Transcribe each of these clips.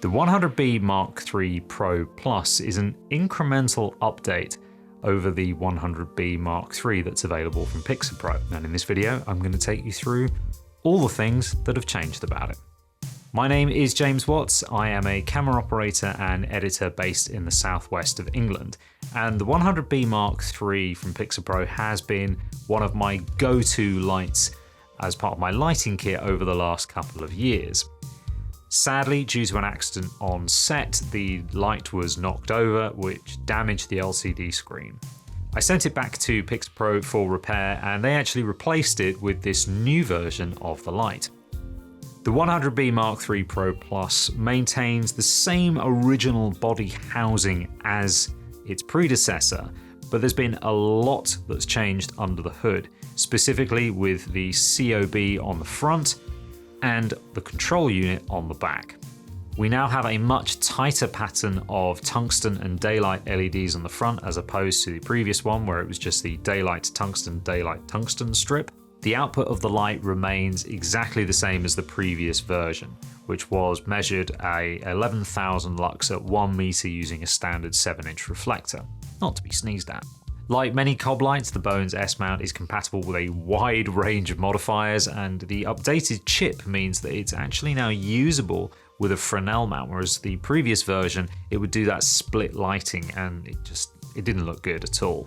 The 100B Mark III Pro Plus is an incremental update over the 100B Mark III that's available from Pixapro, and in this video I'm going to take you through all the things that have changed about it. My name is James Watts. I am a camera operator and editor based in the southwest of England, and the 100B Mark III from Pixapro has been one of my go-to lights as part of my lighting kit over the last couple of years. Sadly, due to an accident on set, the light was knocked over, which damaged the LCD screen. I sent it back to Pixapro for repair, and they actually replaced it with this new version of the light. The 100B Mark III Pro Plus maintains the same original body housing as its predecessor, but there's been a lot that's changed under the hood, specifically with the COB on the front and the control unit on the back. We now have a much tighter pattern of tungsten and daylight LEDs on the front as opposed to the previous one where it was just the daylight tungsten strip. The output of the light remains exactly the same as the previous version, which was measured at 11,000 lux at 1 meter using a standard 7-inch reflector. Not to be sneezed at. Like many Cobb lights, the Bones S-mount is compatible with a wide range of modifiers, and the updated chip means that it's actually now usable with a fresnel mount, whereas the previous version, it would do that split lighting and it didn't look good at all.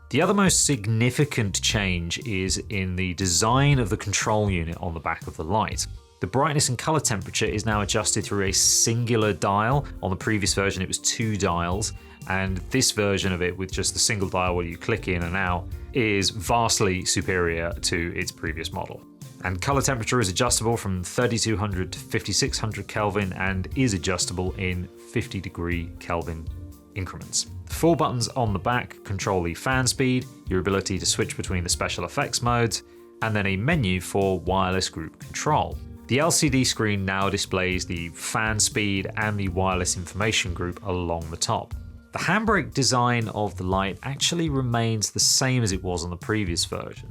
The other most significant change is in the design of the control unit on the back of the light. The brightness and color temperature is now adjusted through a singular dial. On the previous version it was 2 dials, and this version of it with just the single dial where you click in and out is vastly superior to its previous model. And color temperature is adjustable from 3200 to 5600 Kelvin and is adjustable in 50-degree Kelvin increments. The 4 buttons on the back control the fan speed, your ability to switch between the special effects modes, and then a menu for wireless group control. The LCD screen now displays the fan speed and the wireless information group along the top. The handbrake design of the light actually remains the same as it was on the previous version.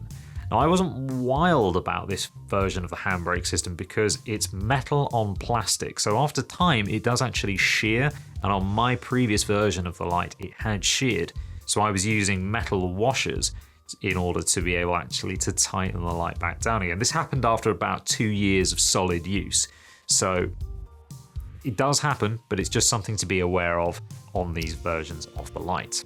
Now, I wasn't wild about this version of the handbrake system because it's metal on plastic, so after time it does actually shear, and on my previous version of the light it had sheared, so I was using metal washers in order to be able actually to tighten the light back down again. This happened after about 2 years of solid use, so it does happen, but it's just something to be aware of on these versions of the light.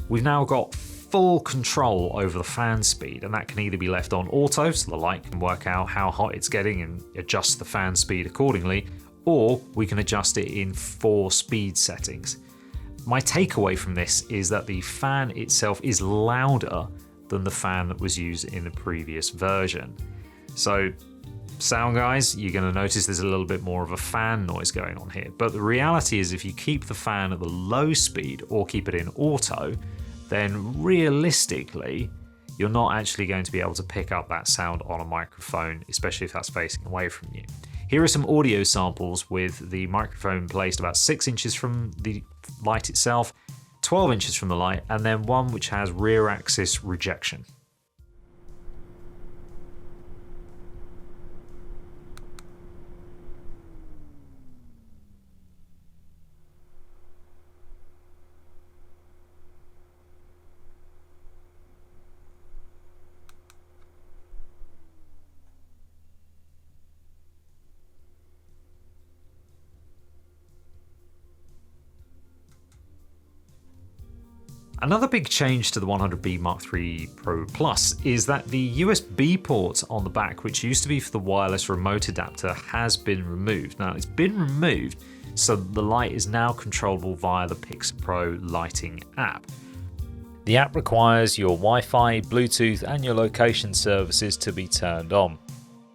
We've now got full control over the fan speed, and that can either be left on auto so the light can work out how hot it's getting and adjust the fan speed accordingly, or we can adjust it in 4 speed settings. My takeaway from this is that the fan itself is louder than the fan that was used in the previous version. So sound guys, you're going to notice there's a little bit more of a fan noise going on here, but the reality is if you keep the fan at the low speed or keep it in auto, then realistically you're not actually going to be able to pick up that sound on a microphone, especially if that's facing away from you. Here are some audio samples with the microphone placed about 6 inches from the light itself, 12 inches from the light, and then one which has rear axis rejection. Another big change to the 100B Mark III Pro Plus is that the USB port on the back, which used to be for the wireless remote adapter, has been removed. Now, it's been removed so the light is now controllable via the Pixapro lighting app. The app requires your Wi-Fi, Bluetooth, and your location services to be turned on.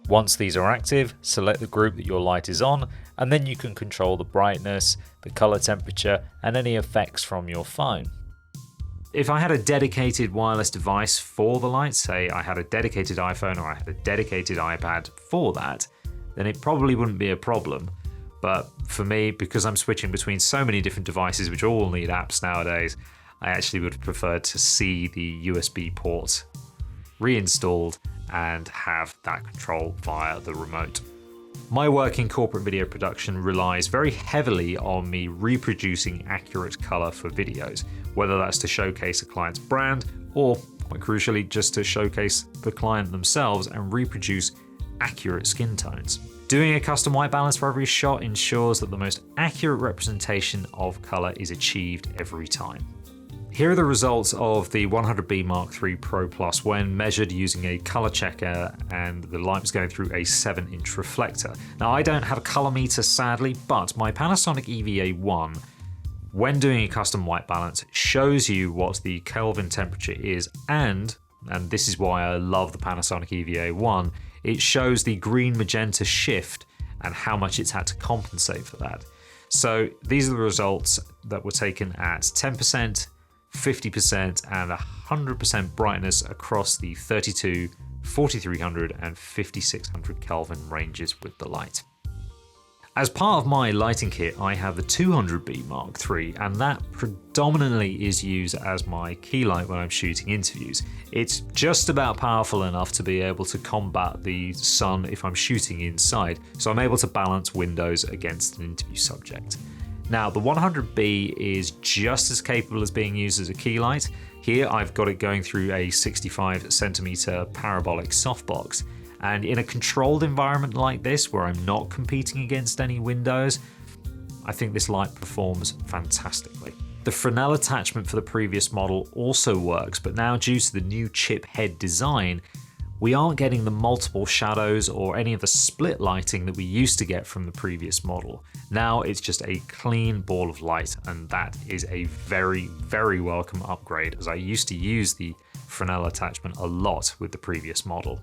Once these are active, select the group that your light is on, and then you can control the brightness, the color temperature, and any effects from your phone. If I had a dedicated wireless device for the light, say I had a dedicated iPhone or I had a dedicated iPad for that, then it probably wouldn't be a problem. But for me, because I'm switching between so many different devices which all need apps nowadays, I actually would have preferred to see the USB port reinstalled and have that control via the remote. My work in corporate video production relies very heavily on me reproducing accurate color for videos, whether that's to showcase a client's brand or, quite crucially, just to showcase the client themselves and reproduce accurate skin tones. Doing a custom white balance for every shot ensures that the most accurate representation of color is achieved every time. Here are the results of the 100B Mark III Pro Plus when measured using a color checker and the light was going through a 7-inch reflector. Now, I don't have a color meter sadly, but my Panasonic EVA1, when doing a custom white balance, shows you what the Kelvin temperature is, and this is why I love the Panasonic EVA1, it shows the green magenta shift and how much it's had to compensate for that. So these are the results that were taken at 10%, 50% and 100% brightness across the 32, 4300 and 5600 Kelvin ranges with the light. As part of my lighting kit, I have the 200B Mark III, and that predominantly is used as my key light when I'm shooting interviews. It's just about powerful enough to be able to combat the sun if I'm shooting inside, so I'm able to balance windows against an interview subject. Now, the 100B is just as capable as being used as a key light. Here I've got it going through a 65cm parabolic softbox. And in a controlled environment like this, where I'm not competing against any windows, I think this light performs fantastically. The fresnel attachment for the previous model also works, but now due to the new chip head design, we aren't getting the multiple shadows or any of the split lighting that we used to get from the previous model. Now it's just a clean ball of light, and that is a very, very welcome upgrade, as I used to use the fresnel attachment a lot with the previous model.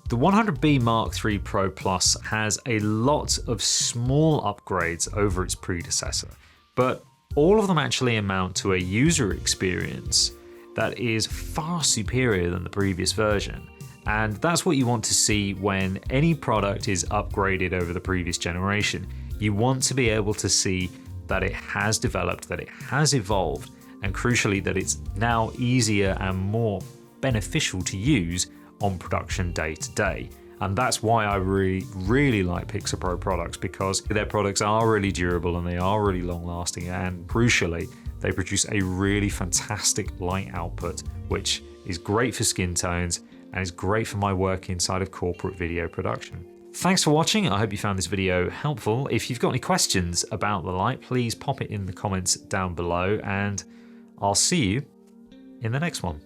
The 100B Mark III Pro Plus has a lot of small upgrades over its predecessor, but all of them actually amount to a user experience that is far superior than the previous version. And that's what you want to see when any product is upgraded over the previous generation. You want to be able to see that it has developed, that it has evolved, and crucially that it's now easier and more beneficial to use on production day to day. And that's why I really like Pixapro products, because their products are really durable and they are really long lasting, and crucially, they produce a really fantastic light output, which is great for skin tones and is great for my work inside of corporate video production. Thanks for watching. I hope you found this video helpful. If you've got any questions about the light, please pop it in the comments down below, and I'll see you in the next one.